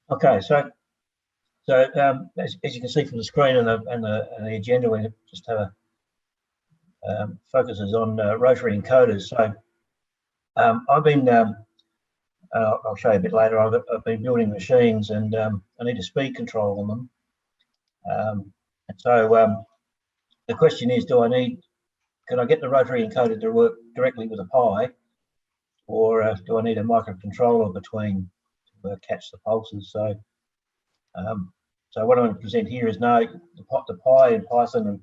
Okay, as you can see from the screen and the agenda, we just have a focuses on Rotary Encoders. So I've been, I'll show you a bit later, I've been building machines, and I need a speed control on them. The question is, can I get the Rotary Encoder to work directly with a Pi, or do I need a microcontroller between to catch the pulses? So what I'm going to present here is the Pi in Python, and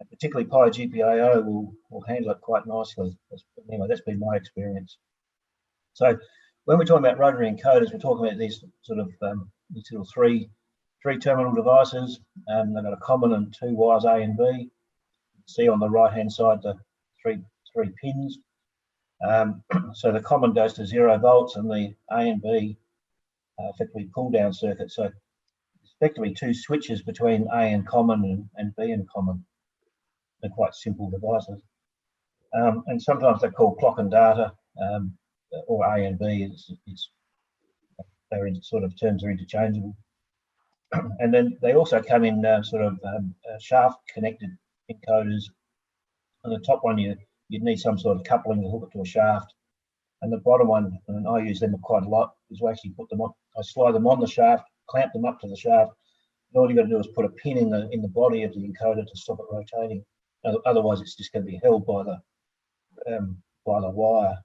particularly Pi GPIO will handle it quite nicely. Anyway, that's been my experience. So when we're talking about Rotary Encoders, we're talking about these sort of these little three terminal devices. They've got a common and two wires A and B. You can see on the right hand side the three pins. So the common goes to 0 volts, and the A and B effectively pull down circuit. So effectively two switches between A and common and B and common. They're quite simple devices. And sometimes they're called clock and data, or A and B. They're in sort of terms are interchangeable. And then they also come in shaft connected encoders. On the top one, you'd need some sort of coupling to hook it to a shaft. And the bottom one, and I use them quite a lot, is we actually put them on. I slide them on the shaft, clamp them up to the shaft, and all you got to do is put a pin in the body of the encoder to stop it rotating. Otherwise, it's just going to be held by the wire.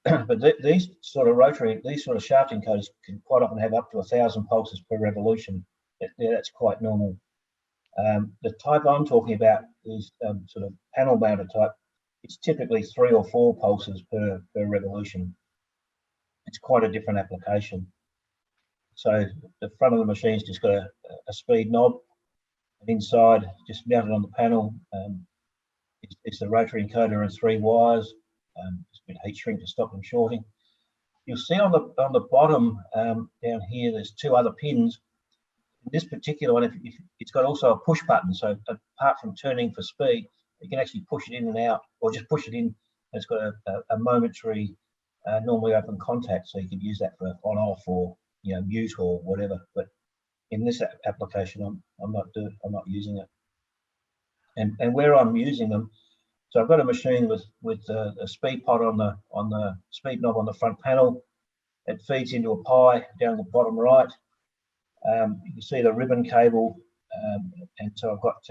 But these sort of shaft encoders can quite often have up to 1,000 pulses per revolution. That's quite normal. The type I'm talking about is sort of panel mounted type. It's typically 3 or 4 pulses per revolution. It's quite a different application. So the front of the machine's just got a speed knob, and inside, just mounted on the panel, is the rotary encoder and 3 wires. Just a bit of heat shrink to stop them shorting. You'll see on the bottom down here, there's 2 other pins. In this particular one, it's got also a push button. So apart from turning for speed, you can actually push it in and out, or just push it in. It's got a momentary, normally open contact, so you can use that for on/off, or mute or whatever. But in this application, I'm not using it. And where I'm using them, so I've got a machine with a speed pot on the speed knob on the front panel. It feeds into a Pi down the bottom right. You can see the ribbon cable, and so I've got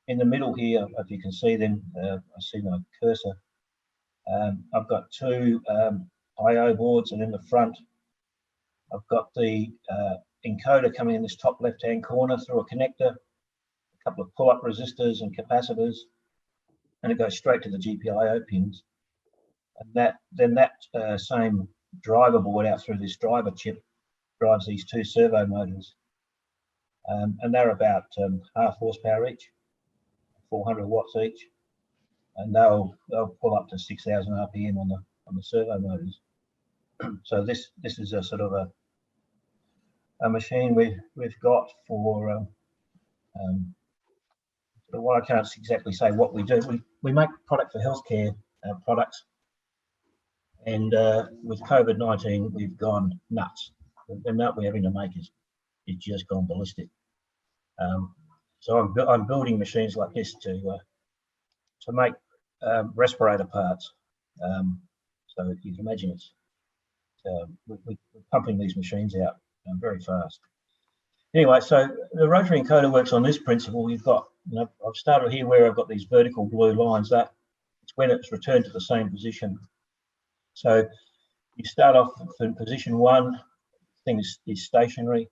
in the middle here, if you can see them, I see my cursor. I've got 2 I/O boards, and in the front, I've got the encoder coming in this top left-hand corner through a connector, a couple of pull-up resistors and capacitors, and it goes straight to the GPIO pins. And that same driver board out through this driver chip drives these 2 servo motors, and they're about half horsepower each, 400 watts each, and they'll pull up to 6,000 RPM on the servo motors. So this is a sort of a machine we've got for what I can't exactly say what we do. We make product for healthcare products, and with COVID-19, we've gone nuts. The amount we're having to make is just gone ballistic. So I'm building machines like this to make respirator parts. So you can imagine we're pumping these machines out very fast. Anyway, so the rotary encoder works on this principle. You've got, I've started here where I've got these vertical blue lines. That it's when it's returned to the same position. So you start off in position 1, thing is stationary,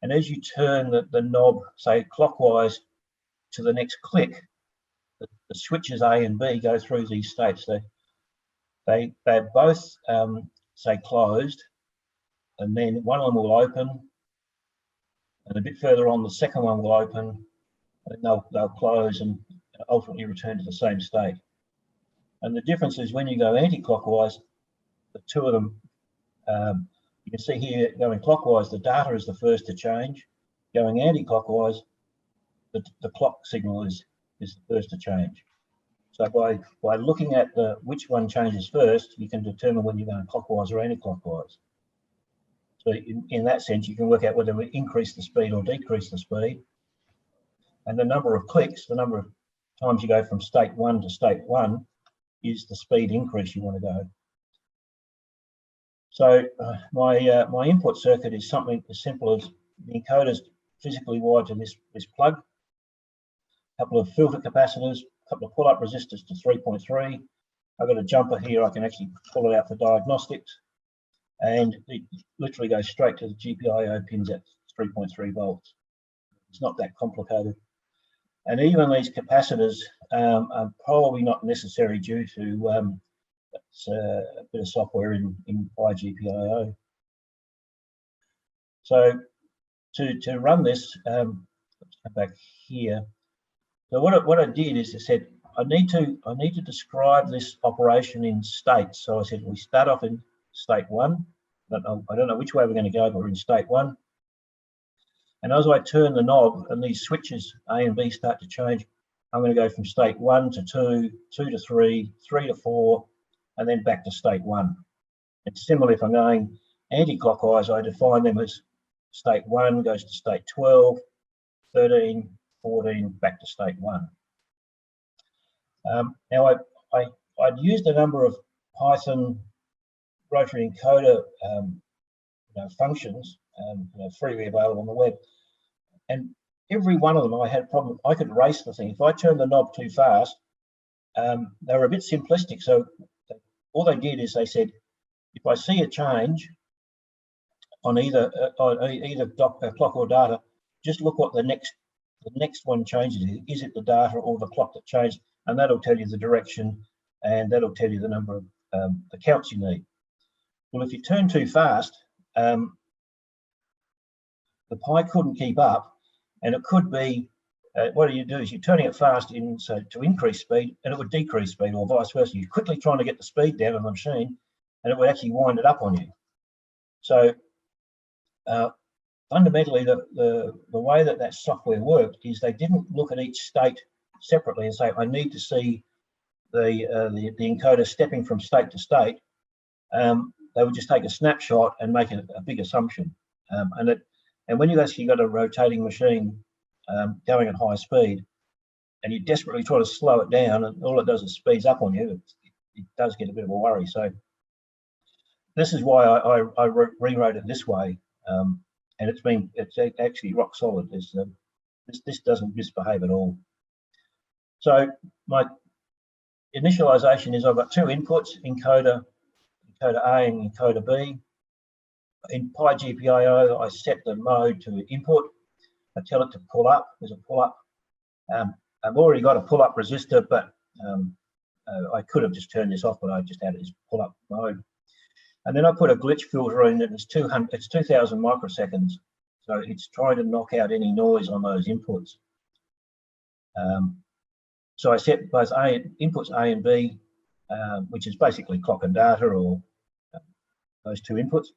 and as you turn the knob, say clockwise, to the next click, the switches A and B go through these states. They're both say closed, and then one of them will open, and a bit further on the second one will open, and they'll close and ultimately return to the same state. And the difference is when you go anti-clockwise, the 2 of them, you can see here going clockwise, the data is the first to change. Going anti-clockwise, the clock signal is the first to change. So by looking at which one changes first, you can determine when you're going clockwise or anti-clockwise. So in that sense, you can work out whether we increase the speed or decrease the speed. And the number of clicks, the number of times you go from state 1 to state 1, is the speed increase you want to go. So my input circuit is something as simple as the encoder's physically wired to this plug, a couple of filter capacitors, a couple of pull-up resistors to 3.3. I've got a jumper here, I can actually pull it out for diagnostics, and it literally goes straight to the GPIO pins at 3.3 volts. It's not that complicated. And even these capacitors are probably not necessary due to a bit of software in GPIO. So to run this, let's come back here. So what I did is I said I need to describe this operation in states. So I said we start off in state 1. I don't know which way we're going to go, but we're in state 1. And as I turn the knob and these switches A and B start to change, I'm going to go from state 1 to 2, 2 to 3, 3 to 4, and then back to state 1. And similarly, if I'm going anti-clockwise, I define them as state 1 goes to state 12, 13, 14, back to state 1. Now, I'd used a number of Python Rotary Encoder functions, freely available on the web, and every one of them I had a problem. I could race the thing. If I turned the knob too fast, they were a bit simplistic. So all they did is they said, if I see a change on either clock or data, just look what the next one changes. Is it the data or the clock that changed? And that'll tell you the direction, and that'll tell you the number of the counts you need. Well, if you turn too fast, the Pi couldn't keep up, and it could be what do? Is you're turning it fast to increase speed, and it would decrease speed, or vice versa. You're quickly trying to get the speed down on the machine, and it would actually wind it up on you. So fundamentally, the way that software worked is they didn't look at each state separately and say, I need to see the encoder stepping from state to state. They would just take a snapshot and make a big assumption. And when you actually got a rotating machine going at high speed, and you desperately try to slow it down, and all it does is speeds up on you, it does get a bit of a worry. So this is why I rewrote it this way, and it's actually rock solid. This doesn't misbehave at all. So my initialization is I've got two inputs, encoder A and encoder B. In GPIO, I set the mode to input. I tell it to pull up. There's a pull up. I've already got a pull up resistor, but I could have just turned this off, but I just added this pull up mode. And then I put a glitch filter in, and it's 2,000 microseconds. So it's trying to knock out any noise on those inputs. So I set both inputs A and B, which is basically clock and data, or those two inputs.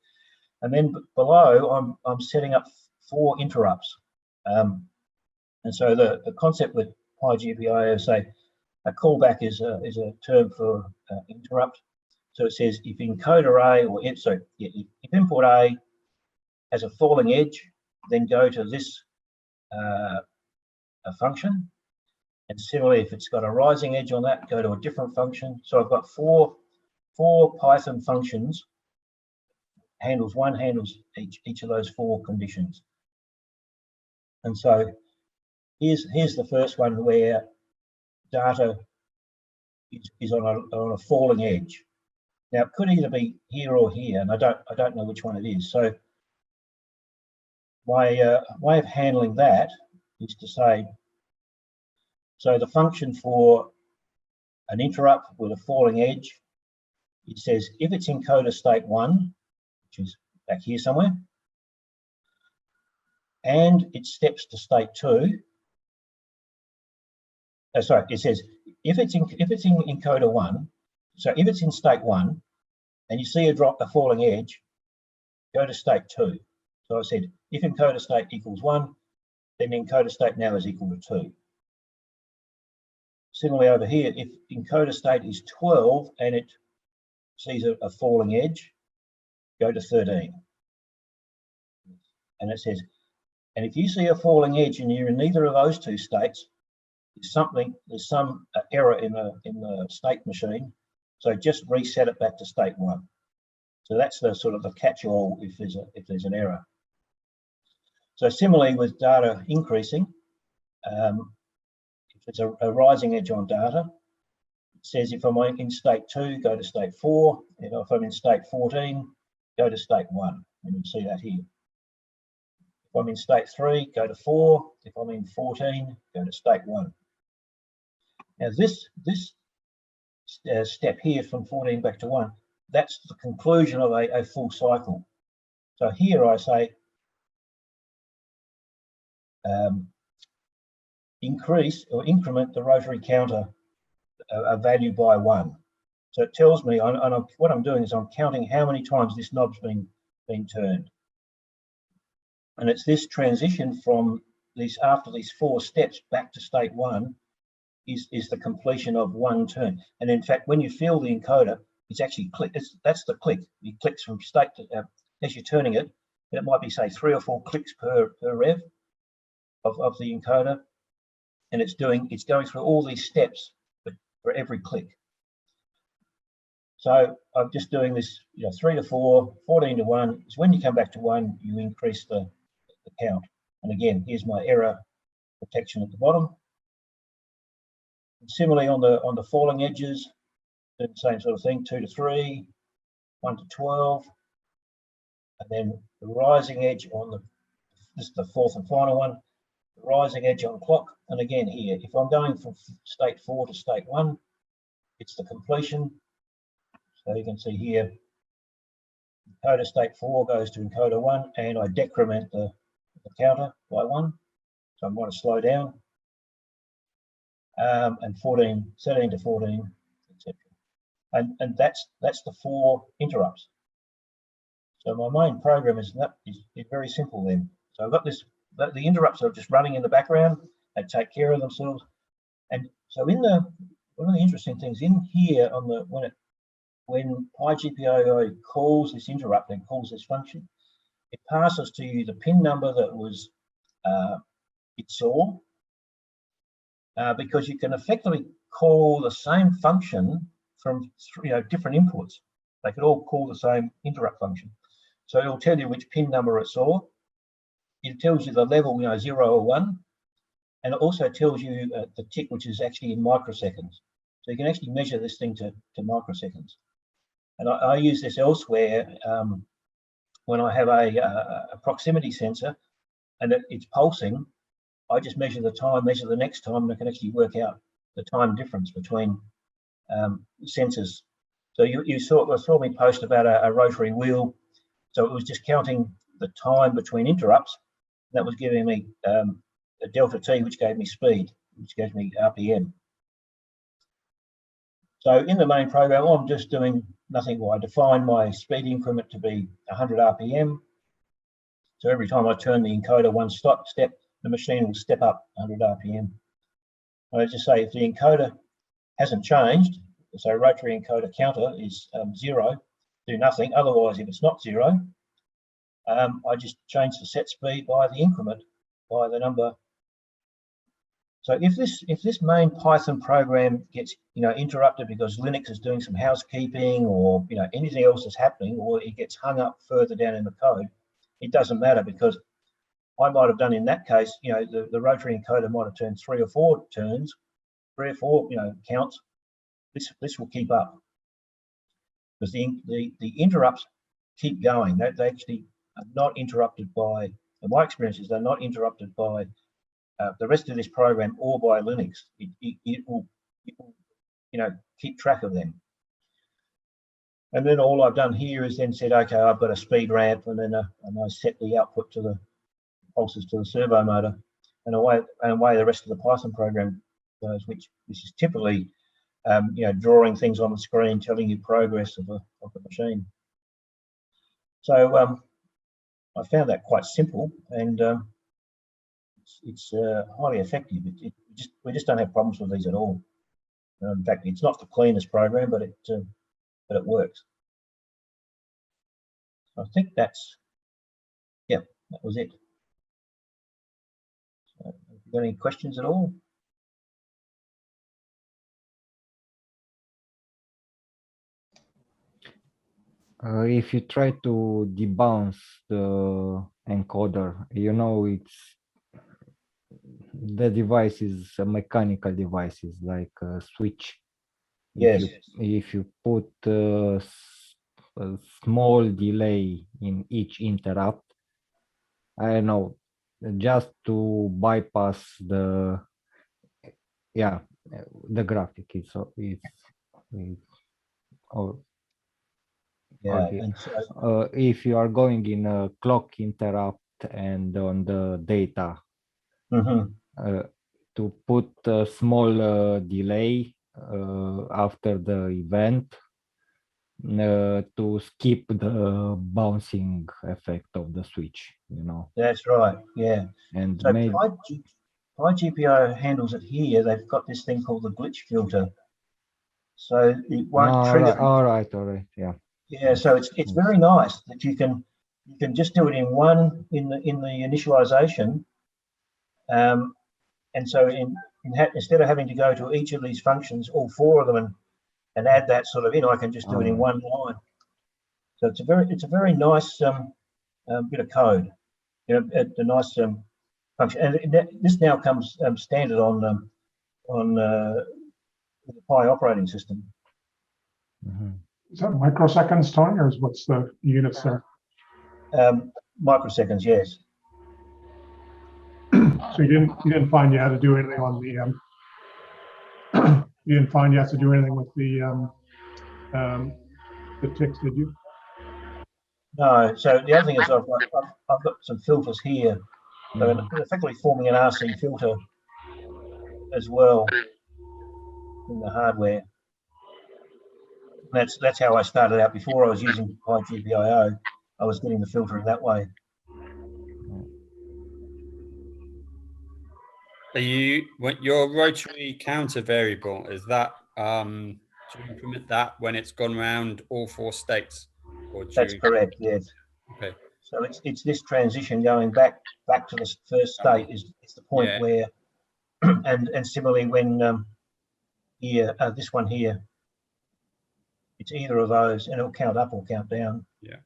And then below, I'm setting up 4 interrupts. And so the concept with GPIO, say a callback is a term for interrupt. So it says if encoder A, or if input A has a falling edge, then go to this a function. And similarly, if it's got a rising edge on that, go to a different function. So I've got four Python functions. One handles each of those 4 conditions. And so here's the first one where data is on a falling edge. Now it could either be here or here, and I don't know which one it is. So my way of handling that is to say, so the function for an interrupt with a falling edge, it says if it's encoder state 1, which is back here somewhere, and it steps to state 2. Sorry, it says if it's in encoder 1, so if it's in state 1 and you see a falling edge, go to state 2. So I said if encoder state equals 1, then encoder state now is equal to 2. Similarly over here, if encoder state is 12 and it sees a falling edge, go to 13. and it says, and if you see a falling edge and you're in neither of those two states, there's some error in the state machine. So just reset it back to state 1. So that's the sort of the catch-all if there's an error. So similarly with data increasing, if it's a rising edge on data, it says if I'm in state 2, go to state 4. And if I'm in state 14, go to state 1. And you see that here. If I'm in state 3, go to 4. If I'm in 14, go to state 1. Now this step here from 14 back to 1, that's the conclusion of a full cycle. So here I say increase or increment the rotary counter a value by 1. So it tells me, what I'm doing is I'm counting how many times this knob's been turned. And it's this transition from after these 4 steps back to state 1 is the completion of 1 turn. And in fact, when you feel the encoder, it's actually click. That's the click. It clicks from state to, as you're turning it, and it might be say 3 or 4 clicks per rev of the encoder, and it's going through all these steps for every click. So I'm just doing this, 3 to 4, 14 to 1. So when you come back to 1, you increase the count. And again, here's my error protection at the bottom. And similarly on the falling edges, do the same sort of thing, 2 to 3, 1 to 12, and then the rising edge on this is the 4th and final one, the rising edge on clock. And again here, if I'm going from state 4 to state 1, it's the completion. So you can see here, encoder state 4 goes to encoder 1, and I decrement the counter by 1. So I want to slow down. And 17 to 14, etc. And that's the 4 interrupts. So my main program is very simple then. So I've got the interrupts are just running in the background. They take care of themselves. And so one of the interesting things in here when PyGPIO calls this interrupt and calls this function, it passes to you the pin number that was it saw, because you can effectively call the same function from different inputs. They could all call the same interrupt function. So it'll tell you which pin number it saw. It tells you the level, 0 or 1, and it also tells you the tick, which is actually in microseconds. So you can actually measure this thing to microseconds. And I use this elsewhere when I have a proximity sensor and it's pulsing. I just measure the time, measure the next time, and I can actually work out the time difference between sensors. So you saw me post about a rotary wheel. So it was just counting the time between interrupts. That was giving me a delta T, which gave me speed, which gave me RPM. So in the main program, I'm just doing nothing. I define my speed increment to be 100 RPM. So every time I turn the encoder 1 step, the machine will step up 100 RPM. I just say if the encoder hasn't changed, so rotary encoder counter is 0, do nothing. Otherwise, if it's not 0, I just change the set speed by the increment, by the number. So if this main Python program gets interrupted because Linux is doing some housekeeping, or anything else is happening, or it gets hung up further down in the code, it doesn't matter, because I might have done in that case, the rotary encoder might have turned 3 or 4 turns, 3 or 4 counts. This will keep up, because the interrupts keep going. They actually are not interrupted by, in my experience, they're not interrupted by the rest of this program or by Linux. It will keep track of them. And then all I've done here is then said, okay, I've got a speed ramp, and then and I set the output to the pulses to the servo motor, and away the rest of the Python program goes, which is typically drawing things on the screen, telling you progress of the machine. So I found that quite simple, and it's highly effective. We just don't have problems with these at all. In fact, it's not the cleanest program, but it works. I think that's, yeah. that was it. So, have you got any questions at all? If you try to debounce the encoder, you know, the device is a mechanical device, is like a switch. Yes. If you put a small delay in each interrupt, I don't know, just to bypass the graphic. It's oh, Yeah. okay. And so, If you are going in a clock interrupt and on the data, to put a small delay after the event to skip the bouncing effect of the switch, you know. that's right. Yeah. And So maybe Pint GPIO handles it here. They've got this thing called the glitch filter, so it won't trigger. all right, yeah. Yeah, so it's very nice that you can just do it in one in the initialization, and so instead of having to go to each of these functions, all four of them, and add that sort of in, I can just do it in one line. So it's a very nice bit of code, you know, a nice function, and this now comes standard on the Pi operating system. Is that microseconds, Tony, or what's the units there? Microseconds, yes. So you didn't find you had to do anything on the you didn't find you had to do anything with the ticks, did you? No. So the other thing is I've got some filters here, so effectively forming an RC filter as well in the hardware. That's how I started out. Before I was using Pint GPIO, I was getting the filter in that way. Your rotary counter variable, is that do you implement that when it's gone around all four states? Or That's correct, yes. Okay. So it's this transition going back to the first state is the point where, and similarly when here this one here, it's either of those, and it'll count up or count down. Yeah.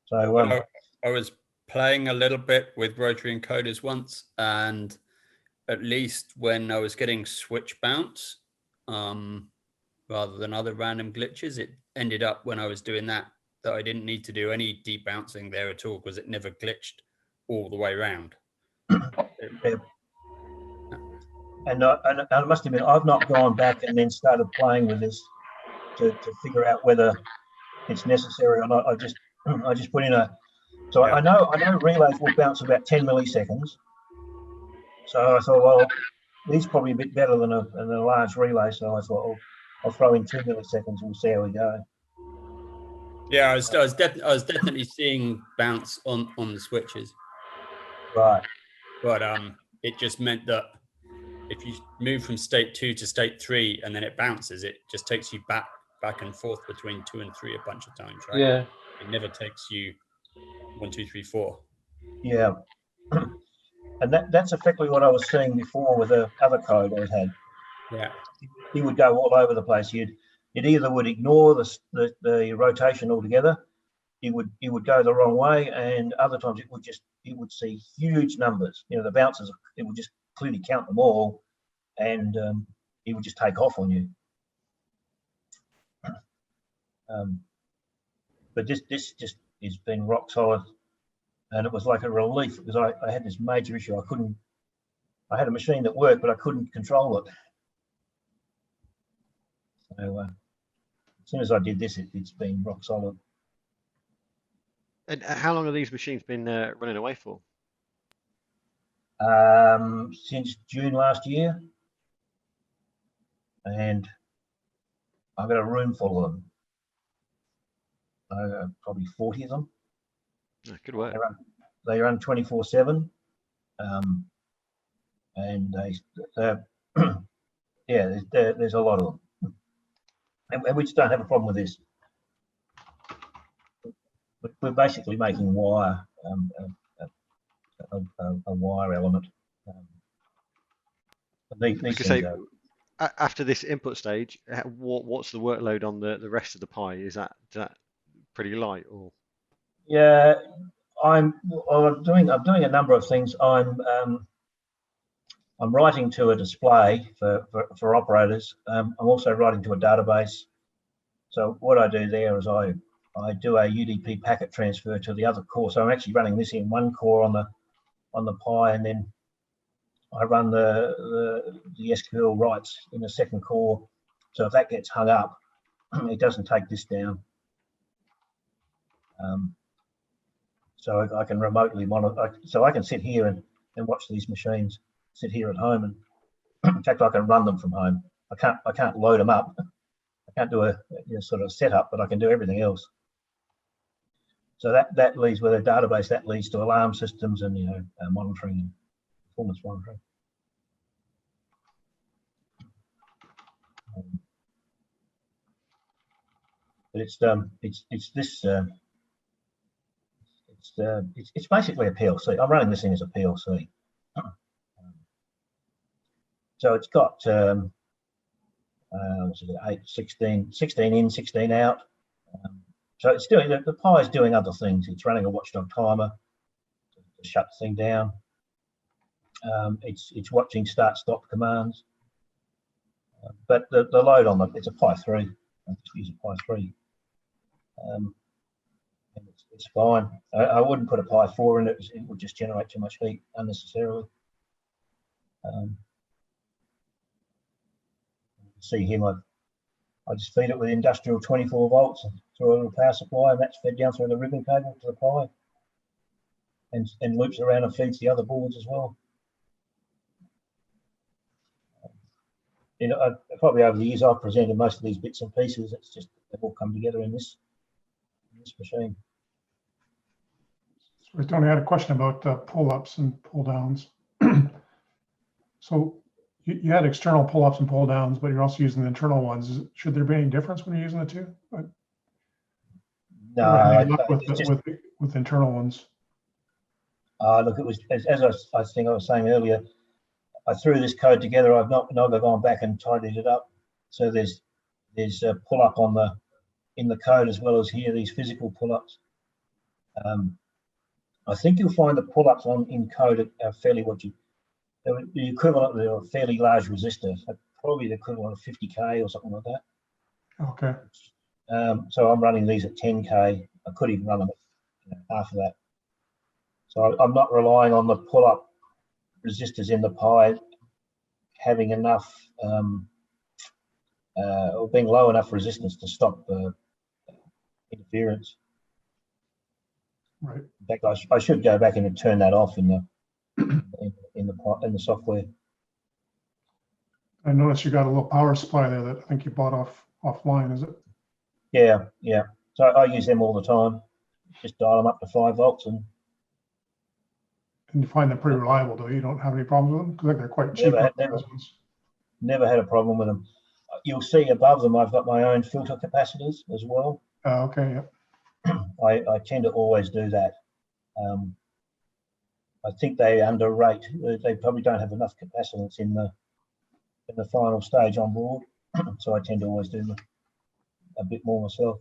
So I was playing a little bit with Rotary Encoders once, and at least when I was getting switch bounce, rather than other random glitches, it ended up when I was doing that I didn't need to do any deep bouncing there at all because it never glitched all the way around. And I must admit, I've not gone back and then started playing with this to figure out whether it's necessary or not. I just put in so I know relays will bounce about 10 milliseconds. So I thought, well, these probably a bit better than a large relay. So I thought, oh, I'll throw in 2 milliseconds and we'll see how we go. Yeah, I was definitely seeing bounce on the switches. Right. But it just meant that if you move from state 2 to state 3 and then it bounces, it just takes you back and forth between 2 and 3 a bunch of times, right? Yeah. It never takes you 1, 2, 3, 4. Yeah. And that's effectively what I was seeing before with the other code I had. Yeah. He would go all over the place. It either would ignore the rotation altogether, he would go the wrong way, and other times it would see huge numbers. You know, the bounces, it would just clearly count them all, and he would just take off on you. But this just has been rock solid, and it was like a relief because I had this major issue. I had a machine that worked, but I couldn't control it. So as soon as I did this, it's been rock solid. And how long have these machines been running away for? Since June last year, and I've got a room full of them. Probably 40 of them. Oh, good work. They run 24/7, and yeah, there's a lot of them, and we just don't have a problem with this. we're basically making wire, a wire element. These Like I things say, are, after this input stage, what's the workload on the rest of the Pi? Is that pretty light, or? yeah, I'm doing a number of things. I'm writing to a display for operators. I'm also writing to a database. So what I do there is I do a UDP packet transfer to the other core. So I'm actually running this in one core on the Pi, and then I run the SQL writes in the second core. So if that gets hung up, it doesn't take this down. So I can remotely monitor. So I can sit here and watch these machines, sit here at home, and in fact I can run them from home. I can't load them up. I can't do a sort of setup, but I can do everything else. So that leads with a database. That leads to alarm systems and monitoring and performance monitoring. But it's this. It's basically a PLC. I'm running this thing as a PLC. So it's got what's it, 16 in, 16 out. So it's doing, the Pi is doing other things. It's running a watchdog timer to shut the thing down. It's watching start-stop commands. But the load on it's a Pi 3. I just use a Pi 3. And it's fine. I wouldn't put a Pi 4 in it. It would just generate too much heat unnecessarily. See here, I just feed it with industrial 24 volts through a little power supply, and that's fed down through the ribbon cable to the Pi, and loops around and feeds the other boards as well. Probably over the years I've presented most of these bits and pieces. It's just they've all come together in this machine. So Tony, I had a question about pull-ups and pull-downs. So you had external pull-ups and pull-downs, but you're also using the internal ones. Should there be any difference when you're using the two? No, with internal ones. Look, it was as I think I was saying earlier. I threw this code together. I've not gone back and tidied it up. So there's a pull-up in the code as well as here these physical pull-ups. I think you'll find the pull-ups in code are fairly the equivalent of a fairly large resistor, so probably the equivalent of 50K or something like that. Okay. So I'm running these at 10K. I could even run them at half of that. So I'm not relying on the pull-up resistors in the Pi having enough or being low enough resistance to stop interference. Right. In fact, I should go back in and turn that off in the software. I noticed you got a little power supply there that I think you bought offline, is it? Yeah. So I use them all the time. Just dial them up to 5 volts and you find them pretty reliable, though. You don't have any problems with them because they're quite cheap. Never had a problem with them. You'll see above them I've got my own filter capacitors as well. Okay, yeah. I tend to always do that. I think they underrate. They probably don't have enough capacitance in the final stage on board, so I tend to always do a bit more myself.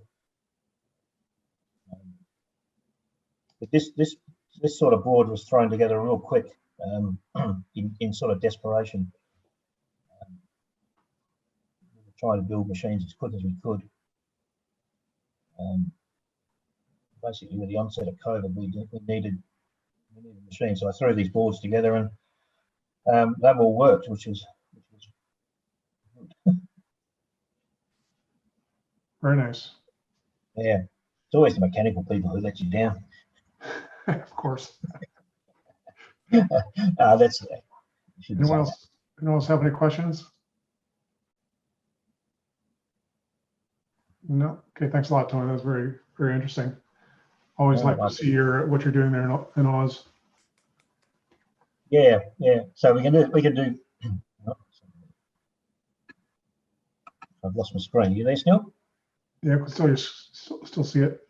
But this sort of board was thrown together real quick in sort of desperation. Trying to build machines as quick as we could. Basically, with the onset of COVID, we needed a machine, so I threw these boards together, and that all worked, which was good. Very nice. Yeah, it's always the mechanical people who let you down. Of course. That's anyone else have any questions? No. Okay. Thanks a lot, Tony. That was very, very interesting. Always like to see what you're doing there in Oz. Yeah. So we can do. I've lost my screen. You there still? Yeah, I can still see it.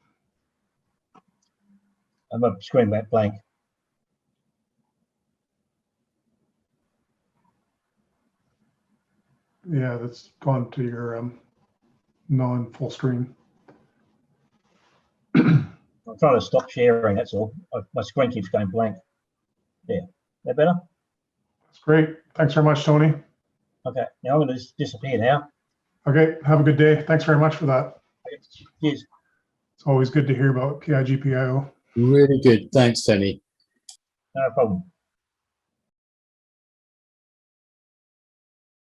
My screen went blank. Yeah, that's gone to your non-full screen. I'm trying to stop sharing, that's all. My screen keeps going blank. Yeah, that better? That's great. Thanks very much, Tony. Okay, now I'm going to just disappear now. Okay, have a good day. Thanks very much for that. Cheers. It's always good to hear about PI GPIO. Really good. Thanks, Tony. No problem.